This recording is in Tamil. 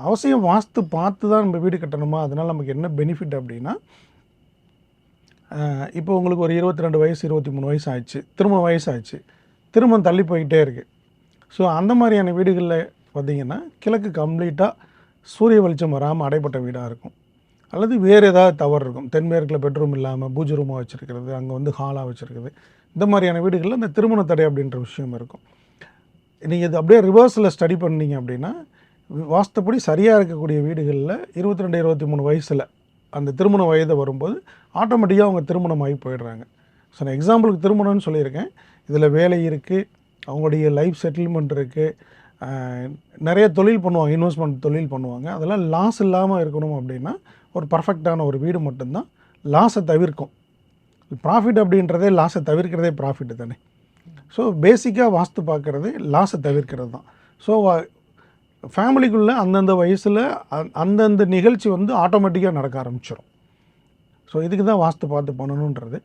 அவசியம் வாஸ்து பார்த்து தான் நம்ம வீடு கட்டணுமா? அதனால் நமக்கு என்ன பெனிஃபிட் அப்படின்னா, இப்போ உங்களுக்கு ஒரு 22 வயசு 23 வயசு ஆயிடுச்சு, திருமணம் வயசாகிடுச்சு, திருமணம் தள்ளி போய்கிட்டே இருக்குது. ஸோ அந்த மாதிரியான வீடுகளில் பார்த்திங்கன்னா கிழக்கு கம்ப்ளீட்டாக சூரிய வெளிச்சம் வராமல் அடைப்பட்ட வீடாக இருக்கும். அல்லது வேறு ஏதாவது தவறு இருக்கும். தென்மேற்கில் பெட்ரூம் இல்லாமல் பூஜை ரூமாக வச்சுருக்கிறது, அங்கே வந்து ஹாலாக வச்சுருக்குது. இந்த மாதிரியான வீடுகளில் இந்த திருமண தடை அப்படின்ற விஷயம் இருக்கும். நீங்கள் இது அப்படியே ரிவர்ஸில் ஸ்டடி பண்ணிங்க அப்படின்னா, வாஸ்துப்படி சரியாக இருக்கக்கூடிய வீடுகளில் 22 23 வயசில் அந்த திருமண வயது வரும்போது ஆட்டோமேட்டிக்காக அவங்க திருமணம் ஆகி போயிடுறாங்க. ஸோ நான் எக்ஸாம்பிளுக்கு திருமணம்னு சொல்லியிருக்கேன். இதில் வேலை இருக்குது, அவங்களுடைய லைஃப் செட்டில்மெண்ட் இருக்குது, நிறைய தொழில் பண்ணுவாங்க, இன்வெஸ்ட்மெண்ட் தொழில் பண்ணுவாங்க. அதெல்லாம் லாஸ் இல்லாமல் இருக்கணும் அப்படின்னா ஒரு பர்ஃபெக்டான ஒரு வீடு மட்டும்தான் லாஸை தவிர்க்கும். ப்ராஃபிட் அப்படின்றதே லாஸை தவிர்க்கிறதே ப்ராஃபிட்டு தானே. ஸோ பேசிக்காக வாஸ்து பார்க்குறது லாஸை தவிர்க்கிறது தான். ஸோ ஃபேமிலிக்குள்ளே அந்தந்த வயசில் அந்தந்த நிகழ்ச்சி வந்து ஆட்டோமேட்டிக்காக நடக்க ஆரம்பிச்சிடும். ஸோ இதுக்கு தான் வாஸ்து பார்த்து பண்ணணுன்றது.